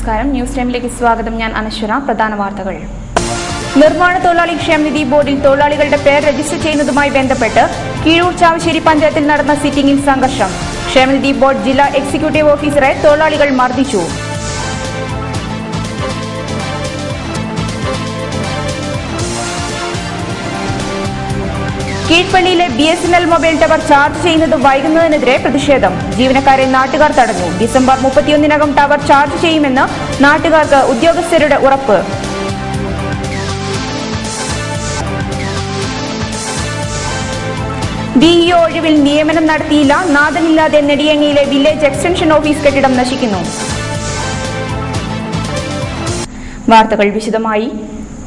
നമസ്കാരം. ന്യൂസ് ടൈമിലേക്ക് സ്വാഗതം. ഞാൻ അനശ്വര. പ്രധാന വാർത്തകൾ. നിർമ്മാണ തൊഴിലാളി ക്ഷേമനിധി ബോർഡിൽ തൊഴിലാളികളുടെ പേർ രജിസ്റ്റർ ചെയ്യുന്നതുമായി ബന്ധപ്പെട്ട് കീഴൂർ ചാവശ്ശേരി പഞ്ചായത്തിൽ നടന്ന സിറ്റിംഗിൽ സംഘർഷം. ക്ഷേമനിധി ബോർഡ് ജില്ലാ എക്സിക്യൂട്ടീവ് ഓഫീസറെ തൊഴിലാളികൾ മർദ്ദിച്ചു. കീഴ്പള്ളിയിലെ BSNL മൊബൈൽ ടവർ ചാർജ് ചെയ്യുന്നത് വൈകുന്നതിനെതിരെ പ്രതിഷേധം. ജീവനക്കാരെ നാട്ടുകാർ തടഞ്ഞു. ഡിസംബർ 31-നകം ടവർ ചാർജ് ചെയ്യുമെന്ന് നാട്ടുകാർക്ക് ഉദ്യോഗസ്ഥരുടെ ഉറപ്പ്. DEO ഒഴിവിൽ നിയമനം നടത്തിയില്ല. നാഥനില്ലാതെ നെടിയങ്ങയിലെ വില്ലേജ് എക്സ്റ്റൻഷൻ ഓഫീസ് കെട്ടിടം നശിക്കുന്നു. വാർത്തകൾ വിശദമായി.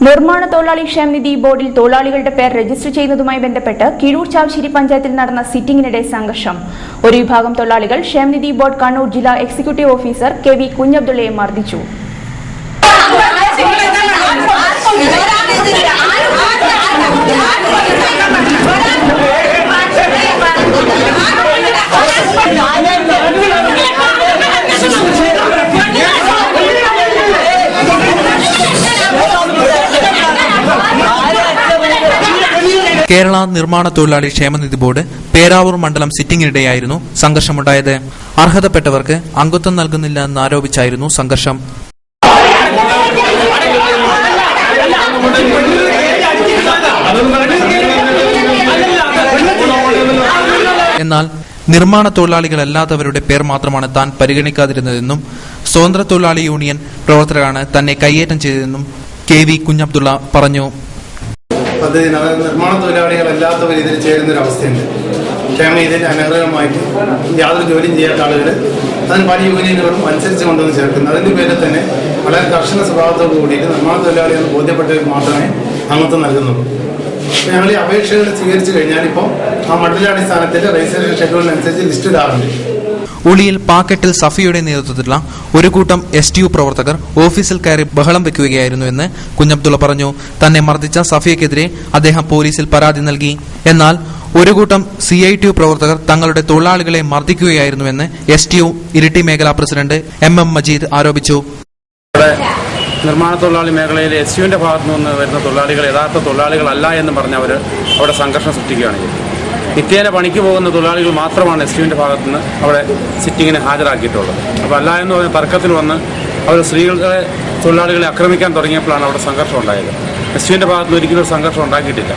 നിർമ്മാണ തൊഴിലാളി ക്ഷേമനിധി ബോർഡിൽ തൊഴിലാളികളുടെ പേർ രജിസ്റ്റർ ചെയ്യുന്നതുമായി ബന്ധപ്പെട്ട് കീഴൂർ ചാവശ്ശേരി പഞ്ചായത്തിൽ നടന്ന സിറ്റിംഗിനിടെ സംഘർഷം. ഒരു വിഭാഗം തൊഴിലാളികൾ ക്ഷേമനിധി ബോർഡ് കണ്ണൂർ ജില്ലാ എക്സിക്യൂട്ടീവ് ഓഫീസർ KV കുഞ്ഞബ്ദുള്ളയെ മർദ്ദിച്ചു. കേരള നിർമ്മാണ തൊഴിലാളി ക്ഷേമനിധി ബോർഡ് പേരാവൂർ മണ്ഡലം സിറ്റിംഗിനിടെയായിരുന്നു സംഘർഷമുണ്ടായത്. അർഹതപ്പെട്ടവർക്ക് അംഗത്വം നൽകുന്നില്ല എന്നാരോപിച്ചായിരുന്നു സംഘർഷം. എന്നാൽ നിർമ്മാണ തൊഴിലാളികളല്ലാത്തവരുടെ പേർ മാത്രമാണ് താൻ പരിഗണിക്കാതിരുന്നതെന്നും സ്വതന്ത്ര തൊഴിലാളി യൂണിയൻ പ്രവർത്തകരാണ് തന്നെ കയ്യേറ്റം ചെയ്തതെന്നും KV കുഞ്ഞബ്ദുള്ള പറഞ്ഞു. അത് നിർമ്മാണ തൊഴിലാളികളല്ലാത്തവർ ഇതിൽ ചേരുന്നൊരവസ്ഥയുണ്ട്. ക്ഷേമനിധിയിൽ അനർഹമായിട്ട് യാതൊരു ജോലിയും ചെയ്യാത്ത ആളുകൾ അതിന് പല യൂണിയനുകളും അനുസരിച്ച് കൊണ്ടുവന്ന് ചേർക്കുന്നത്. അതിൻ്റെ പേരിൽ തന്നെ വളരെ കർശന സ്വഭാവത്തോടു കൂടിയിട്ട് നിർമ്മാണ തൊഴിലാളികൾ ബോധ്യപ്പെട്ടവർക്ക് മാത്രമേ അംഗത്വം നൽകുന്നുള്ളൂ. ഞങ്ങൾ ഈ അപേക്ഷകൾ സ്വീകരിച്ചു കഴിഞ്ഞാൽ ഇപ്പോൾ ആ മണ്ഡലാടിസ്ഥാനത്തിൽ രജിസ്ട്രേഷൻ ഷെഡ്യൂളിനനുസരിച്ച് ലിസ്റ്റ് ഇടാറുണ്ട്. ഉളിയിൽ പാക്കറ്റിൽ സഫിയുടെ നേതൃത്വത്തിലുള്ള ഒരു കൂട്ടം STU പ്രവർത്തകർ ഓഫീസിൽ കയറി ബഹളം വെക്കുകയായിരുന്നുവെന്ന് കുഞ്ഞബ്ദുള്ള പറഞ്ഞു. തന്നെ മർദ്ദിച്ച സഫിയക്കെതിരെ അദ്ദേഹം പോലീസിൽ പരാതി നൽകി. എന്നാൽ ഒരു കൂട്ടം CITU പ്രവർത്തകർ തങ്ങളുടെ തൊഴിലാളികളെ മർദ്ദിക്കുകയായിരുന്നുവെന്ന് STU ഇരിട്ടി മേഖലാ പ്രസിഡന്റ് MM മജീദ് ആരോപിച്ചു. നിർമ്മാണ തൊഴിലാളി മേഖലയിൽ STUവിന്റെ ഭാഗത്തു നിന്ന് വരുന്ന തൊഴിലാളികൾ യഥാർത്ഥ തൊഴിലാളികളല്ല എന്ന് പറഞ്ഞവർ അവിടെ സംഘർഷം സൃഷ്ടിക്കുകയാണ്. നിത്യേന പണിക്ക് പോകുന്ന തൊഴിലാളികൾ മാത്രമാണ് STUവിന്റെ ഭാഗത്തു നിന്ന് അവിടെ സിറ്റിങ്ങിന് ഹാജരാക്കിയിട്ടുള്ളത്. അപ്പോൾ അല്ല എന്ന് പറഞ്ഞ തർക്കത്തിൽ വന്ന് അവർ സ്ത്രീകളെ തൊഴിലാളികളെ ആക്രമിക്കാൻ തുടങ്ങിയപ്പോഴാണ് അവിടെ സംഘർഷം ഉണ്ടായത്. STUവിന്റെ ഭാഗത്ത് നിന്ന് ഒരിക്കലും ഒരു സംഘർഷം ഉണ്ടാക്കിയിട്ടില്ല.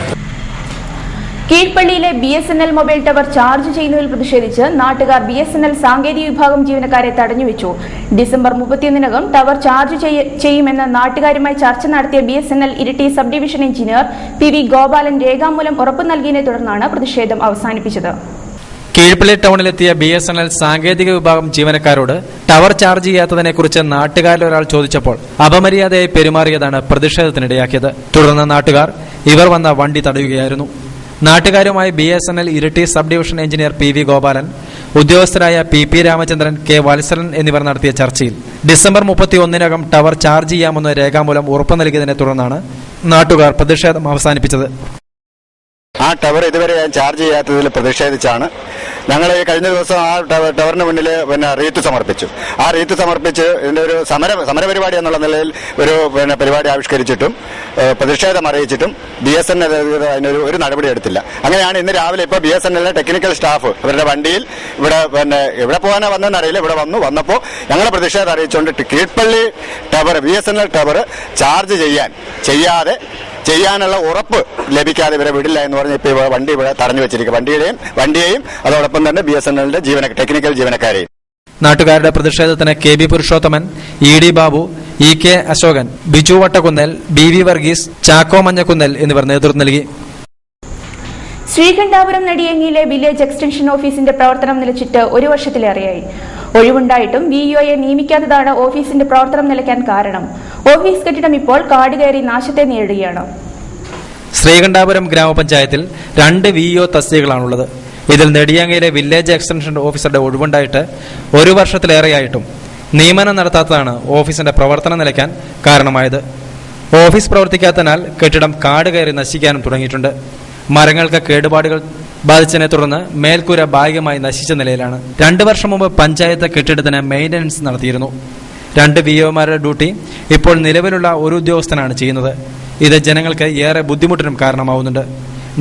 കീഴ്പള്ളിയിലെ BSNL മൊബൈൽ ടവർ ചാർജ് ചെയ്യുന്നതിൽ പ്രതിഷേധിച്ച് നാട്ടുകാർ BSNL സാങ്കേതിക വിഭാഗം ജീവനക്കാരെ തടഞ്ഞുവെച്ചു. ഡിസംബർ 31-നകം ടവർ ചാർജ് ചെയ്യുമെന്ന് നാട്ടുകാരുമായി ചർച്ച നടത്തിയ BSNL Iritty sub division engineer PV Gopalan രേഖാമൂലം ഉറപ്പു നൽകിയതിനെ തുടർന്നാണ് പ്രതിഷേധം അവസാനിപ്പിച്ചത്. കീഴ്പള്ളി ടൗണിലെത്തിയ BSNL സാങ്കേതിക വിഭാഗം ജീവനക്കാരോട് ടവർ ചാർജ് ചെയ്യാത്തതിനെക്കുറിച്ച് നാട്ടുകാരിൽ ഒരാൾ ചോദിച്ചപ്പോൾ അപമര്യാദയായി പെരുമാറിയതാണ് പ്രതിഷേധത്തിനിടയാക്കിയത്. തുടർന്ന് നാട്ടുകാർ ഇവർ വന്ന വണ്ടി തടയുകയായിരുന്നു. നാട്ടുകാരുമായി BSNL Iritty sub division engineer PV Gopalan, ഉദ്യോഗസ്ഥരായ PP രാമചന്ദ്രൻ, K വത്സലൻ എന്നിവർ നടത്തിയ ചർച്ചയിൽ ഡിസംബർ 31-നകം ടവർ ചാർജ് ചെയ്യാമെന്ന് രേഖാമൂലം ഉറപ്പു നൽകിയതിനെ തുടർന്നാണ് നാട്ടുകാർ പ്രതിഷേധം അവസാനിപ്പിച്ചത്. ആ ടവർ ഇതുവരെ ചാർജ് ചെയ്യാത്തതിൽ പ്രതിഷേധിച്ചാണ് ഞങ്ങൾ കഴിഞ്ഞ ദിവസം ആ ടവറിന് മുന്നിൽ റീത്ത് സമർപ്പിച്ചു. ആ റീത്ത് സമർപ്പിച്ച് ഇതിന്റെ ഒരു സമരപരിപാടി എന്നുള്ള നിലയിൽ ഒരു പരിപാടി ആവിഷ്കരിച്ചിട്ടും പ്രതിഷേധം അറിയിച്ചിട്ടും BSNL അതിനൊരു നടപടി എടുത്തില്ല. അങ്ങനെയാണ് ഇന്ന് രാവിലെ ഇപ്പോൾ BSNL ടെക്നിക്കൽ സ്റ്റാഫ് ഇവരുടെ വണ്ടിയിൽ ഇവിടെ പോകാനാ വന്നതെന്നറിയില്ല, ഇവിടെ വന്നപ്പോൾ ഞങ്ങളെ പ്രതിഷേധം അറിയിച്ചുകൊണ്ട് Keezhpally tower BSNL tower charge ചെയ്യാതെ ചെയ്യാനുള്ള ഉറപ്പ് ലഭിക്കാതെ ഇവരെ വിടില്ല എന്ന് പറഞ്ഞ് ഇപ്പോൾ വണ്ടി ഇവിടെ തടഞ്ഞു വെച്ചിരിക്കും. വണ്ടിയെയും അതോടൊപ്പം തന്നെ BSNLന്റെ ടെക്നിക്കൽ ജീവനക്കാരെയും. നാട്ടുകാരുടെ പ്രതിഷേധത്തിന് KB Purushothaman, ED Babu, EK Ashokan, Biju Vattakunnel, BV Varghese, Chacko Manjakunnel എന്നിവർ നേതൃത്വം നൽകി. ശ്രീകണ്ഠാപുരം നെടിയങ്ങിയിലെ വില്ലേജ് എക്സ്റ്റൻഷൻ ഓഫീസിന്റെ പ്രവർത്തനം നിലച്ചിട്ട് ഒരു വർഷത്തിലേറെയായി. ഒഴിവുണ്ടായിട്ടും VEOയെ നിയമിക്കാത്തതാണ് ഓഫീസിന്റെ പ്രവർത്തനം നിലയ്ക്കാൻ കാരണം. ഓഫീസ് കെട്ടിടം ഇപ്പോൾ കാട് കയറി നാശത്തെ നേരിടുകയാണ്. ശ്രീകണ്ഠാപുരം ഗ്രാമപഞ്ചായത്തിൽ 2 VEO തസ്തികകളാണുള്ളത്. ഇതിൽ നെടിയങ്ങയിലെ വില്ലേജ് എക്സ്റ്റൻഷൻ ഓഫീസറുടെ ഒഴിവുണ്ടായിട്ട് ഒരു വർഷത്തിലേറെയായിട്ടും നിയമനം നടത്താത്തതാണ് ഓഫീസിന്റെ പ്രവർത്തനം നിലയ്ക്കാൻ കാരണമായത്. ഓഫീസ് പ്രവർത്തിക്കാത്തതിനാൽ കെട്ടിടം കാട് കയറി നശിക്കാനും തുടങ്ങിയിട്ടുണ്ട്. മരങ്ങൾക്ക് കേടുപാടുകൾ ബാധിച്ചതിനെ തുടർന്ന് മേൽക്കൂര ഭാഗികമായി നശിച്ച നിലയിലാണ്. 2 വർഷം മുമ്പ് പഞ്ചായത്ത് കെട്ടിടത്തിന് മെയിന്റനൻസ് നടത്തിയിരുന്നു. 2 വിഒമാരുടെ ഡ്യൂട്ടി ഇപ്പോൾ നിലവിലുള്ള ഒരു ഉദ്യോഗസ്ഥനാണ് ചെയ്യുന്നത്. ഇത് ജനങ്ങൾക്ക് ഏറെ ബുദ്ധിമുട്ടിനും കാരണമാവുന്നുണ്ട്.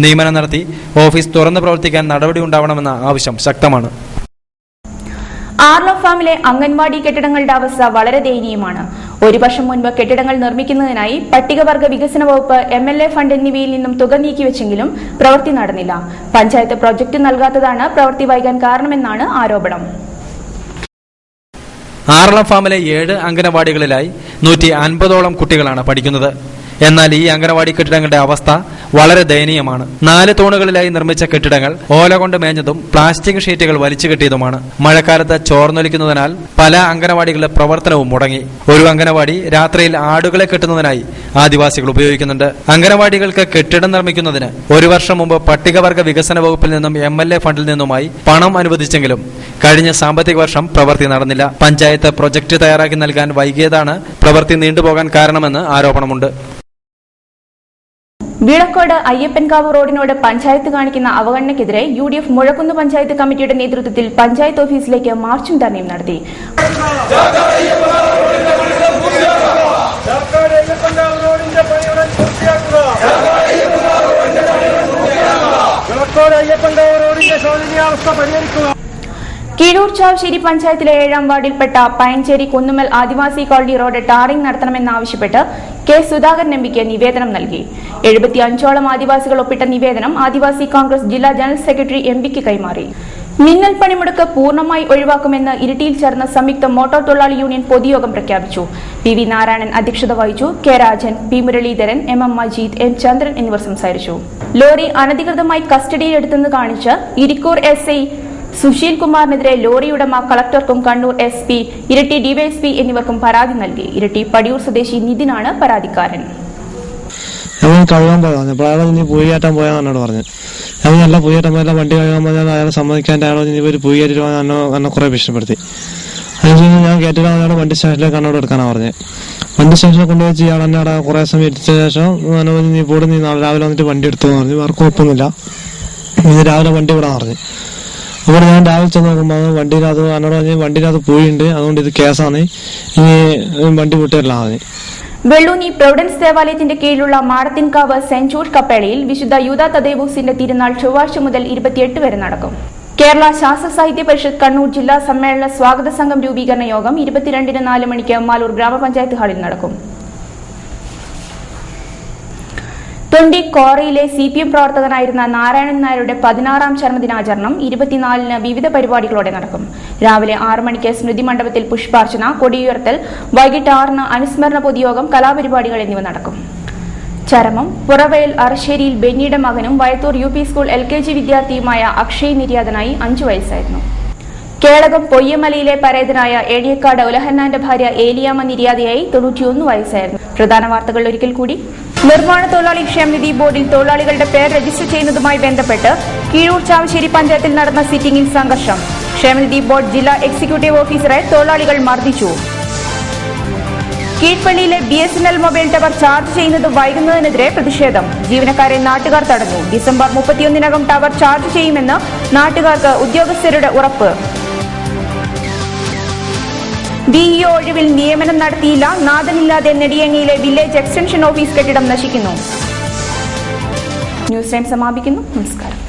നിയമനം നടത്തി ഓഫീസ് തുറന്നു പ്രവർത്തിക്കാൻ നടപടി ഉണ്ടാവണമെന്ന ആവശ്യം ശക്തമാണ്. ആർലോ ഫാമിലെ അംഗൻവാടി കെട്ടിടങ്ങളുടെ അവസ്ഥ വളരെ ദയനീയമാണ്. 1 വർഷം മുൻപ് കെട്ടിടങ്ങൾ നിർമ്മിക്കുന്നതിനായി പട്ടികവർഗ വികസന വകുപ്പ് MLA ഫണ്ട് എന്നിവയിൽ നിന്നും തുക നീക്കിവെച്ചെങ്കിലും പ്രവൃത്തി നടന്നില്ല. പഞ്ചായത്ത് പ്രൊജക്ട് നൽകാത്തതാണ് പ്രവൃത്തി വൈകാൻ കാരണമെന്നാണ് ആരോപണം. ആർലോ ഫാമിലെ 7 അംഗനവാടികളിലായി 150ഓളം കുട്ടികളാണ് പഠിക്കുന്നത്. എന്നാൽ ഈ അംഗനവാടി കെട്ടിടങ്ങളുടെ അവസ്ഥ വളരെ ദയനീയമാണ്. 4 തൂണുകളിലായി നിർമ്മിച്ച കെട്ടിടങ്ങൾ ഓല കൊണ്ട് മേഞ്ഞതും പ്ലാസ്റ്റിക് ഷീറ്റുകൾ വലിച്ചു കെട്ടിയതുമാണ്. മഴക്കാലത്ത് ചോർന്നൊലിക്കുന്നതിനാൽ പല അംഗനവാടികളുടെ പ്രവർത്തനവും മുടങ്ങി. ഒരു അംഗനവാടി രാത്രിയിൽ ആടുകളെ കെട്ടുന്നതിനായി ആദിവാസികൾ ഉപയോഗിക്കുന്നുണ്ട്. അംഗനവാടികൾക്ക് കെട്ടിടം നിർമ്മിക്കുന്നതിന് 1 വർഷം മുമ്പ് പട്ടികവർഗ വികസന വകുപ്പിൽ നിന്നും MLA ഫണ്ടിൽ നിന്നുമായി പണം അനുവദിച്ചെങ്കിലും കഴിഞ്ഞ സാമ്പത്തിക വർഷം പ്രവൃത്തി നടന്നില്ല. പഞ്ചായത്ത് പ്രൊജക്ട് തയ്യാറാക്കി നൽകാൻ വൈകിയതാണ് പ്രവൃത്തി നീണ്ടുപോകാൻ കാരണമെന്ന് ആരോപണമുണ്ട്. വിളക്കോട് അയ്യപ്പൻകാവ് റോഡിനോട് പഞ്ചായത്ത് കാണിക്കുന്ന അവഗണനയ്ക്കെതിരെ UDF മുഴക്കുന്ന് പഞ്ചായത്ത് കമ്മിറ്റിയുടെ നേതൃത്വത്തിൽ പഞ്ചായത്ത് ഓഫീസിലേക്ക് മാർച്ചും ധർണയും നടത്തി. കീഴൂർ ചാവശ്ശേരി പഞ്ചായത്തിലെ 7ാം വാർഡിൽപ്പെട്ട Payancheri Kunnummal Adivasi colony road tarring നടത്തണമെന്നാവശ്യപ്പെട്ട് കെ സുധാകരൻ എംപിക്ക് നിവേദനം നൽകി. 75ഓളം ആദിവാസികൾ ഒപ്പിട്ട നിവേദനം ആദിവാസി കോൺഗ്രസ് ജില്ലാ ജനറൽ സെക്രട്ടറി എംപിക്ക് കൈമാറി. മിന്നൽ പണിമുടക്ക് പൂർണ്ണമായി ഒഴിവാക്കുമെന്ന് ഇരിട്ടിയിൽ ചേർന്ന സംയുക്ത മോട്ടോർ തൊഴിലാളി യൂണിയൻ പൊതുയോഗം പ്രഖ്യാപിച്ചു. PV നാരായണൻ അധ്യക്ഷത വഹിച്ചു. K Rajan, P Muraleedharan, MM Majeed, M ചന്ദ്രൻ എന്നിവർ സംസാരിച്ചു. ലോറി അനധികൃതമായി കസ്റ്റഡിയിലെടുത്തെന്ന് കാണിച്ച് ഇരിക്കൂർ SI സുശീൽ കുമാറിനെതിരെ ലോറി ഉടമ കളക്ടർക്കും കണ്ണൂർ SP, ഇരിട്ടി DYSP എന്നിവർക്കും പരാതി നൽകി. ഇരിട്ടി പടിയൂർ സ്വദേശി നിതിനാണ് പരാതിക്കാരൻ. കഴുകാൻ പോയപ്പോൾ അയാൾ ഇനി പൂയിയാറ്റാൻ പോയാൽ എന്നോട് പറഞ്ഞു. ഞാൻ നല്ല പൂയിയാറ്റാൻ പോയാൽ വണ്ടി കഴുകാൻ പോയാൽ അയാൾ സമ്മതിക്കാണ്ട് അയാൾ ഇനി ഒരു പൂയിയായിട്ട് എന്നെ കുറെ ഭീഷണിപ്പെടുത്തി. അതിന് ഞാൻ കേട്ടില്ല. അയാൾ വണ്ടി സ്റ്റേഷനിലേക്ക് എന്നോട് എടുക്കാനാണ് പറഞ്ഞത്. വണ്ടി സ്റ്റേഷനിൽ കൊണ്ടുവച്ച് ഇയാൾ എന്നെ അവിടെ കുറെ സമയം എത്തിച്ച ശേഷം നീ പോട്, നീ നാളെ രാവിലെ വന്നിട്ട് വണ്ടി എടുത്തു എന്ന് പറഞ്ഞു. വേറെ കുഴപ്പമൊന്നുമില്ല, ഇന്ന് രാവിലെ വണ്ടി വിടാൻ പറഞ്ഞു. അപ്പോൾ ഞാൻ രാവിലെ ചെന്ന് നോക്കുമ്പോൾ വണ്ടിയിലത് എന്നോട് പറഞ്ഞ് വണ്ടിയിലത് പൂയിണ്ട്, അതുകൊണ്ട് ഇത് കേസാണ്, ഇനി വണ്ടി വിട്ടില്ല പറഞ്ഞു. വെള്ളൂന്നി പ്രൊവിഡൻസ് ദേവാലയത്തിന്റെ കീഴിലുള്ള മാടത്തിൻകാവ് സെന്റ് ജോർജ് കപ്പേളയിൽ വിശുദ്ധ യൂദാ തദേവൂസിന്റെ തിരുനാൾ ചൊവ്വാഴ്ച മുതൽ 28 വരെ നടക്കും. കേരള ശാസ്ത്ര സാഹിത്യ പരിഷത്ത് കണ്ണൂർ ജില്ലാ സമ്മേളന സ്വാഗത സംഘം രൂപീകരണ യോഗം 22-ന് 4 മണിക്ക് മാലൂർ ഗ്രാമപഞ്ചായത്ത് ഹാളിൽ നടക്കും. തൊണ്ടി കോറയിലെ CPM പ്രവർത്തകനായിരുന്ന നാരായണൻ നായരുടെ 16ാം ചരമദിനാചരണം 24-ന് വിവിധ പരിപാടികളോടെ നടക്കും. രാവിലെ 6 മണിക്ക് സ്മൃതി മണ്ഡപത്തിൽ പുഷ്പാർച്ചന, കൊടിയുയർത്തൽ, വൈകിട്ട് 6-ന് അനുസ്മരണ പൊതുയോഗം, കലാപരിപാടികൾ എന്നിവ നടക്കും. ചരമം പുറവയൽ അറശ്ശേരിയിൽ ബെന്നിയുടെ മകനും വയത്തൂർ UP സ്കൂൾ LKG വിദ്യാർത്ഥിയുമായ അക്ഷയ് നിര്യാതനായി 5 വയസ്സായിരുന്നു. കേളകം പൊയ്യമലയിലെ പരേതനായ ഏഴിയക്കാട് ഉലഹന്നാന്റെ ഭാര്യ ഏലിയാമ്മ നിര്യാതയായി 91 വയസ്സായിരുന്നു. പ്രധാന വാർത്തകൾ ഒരിക്കൽ കൂടി. നിർമ്മാണ തൊഴിലാളി ക്ഷേമനിധി ബോർഡിൽ തൊഴിലാളികളുടെ പേർ രജിസ്റ്റർ ചെയ്യുന്നതുമായി ബന്ധപ്പെട്ട് കീഴൂർ ചാവശ്ശേരി പഞ്ചായത്തിൽ നടന്ന സിറ്റിംഗിൽ സംഘർഷം. ക്ഷേമനിധി ബോർഡ് ജില്ലാ എക്സിക്യൂട്ടീവ് ഓഫീസറെ തൊഴിലാളികൾ മർദ്ദിച്ചു. കീഴ്പള്ളിയിലെ BSNL മൊബൈൽ ടവർ ചാർജ് ചെയ്യുന്നത് വൈകുന്നതിനെതിരെ പ്രതിഷേധം. ജീവനക്കാരെ നാട്ടുകാർ തടഞ്ഞു. ഡിസംബർ 31-നകം ടവർ ചാർജ് ചെയ്യുമെന്ന് നാട്ടുകാർക്ക് ഉദ്യോഗസ്ഥരുടെ ഉറപ്പ്. DEO ഒഴിവിൽ നിയമനം നടത്തിയില്ല. നാഥനില്ലാതെ നെടിയങ്ങയിലെ വില്ലേജ് എക്സ്റ്റൻഷൻ ഓഫീസ് കെട്ടിടം നശിക്കുന്നു. ന്യൂസ് ടൈം സമാപിക്കുന്നു. നമസ്കാരം.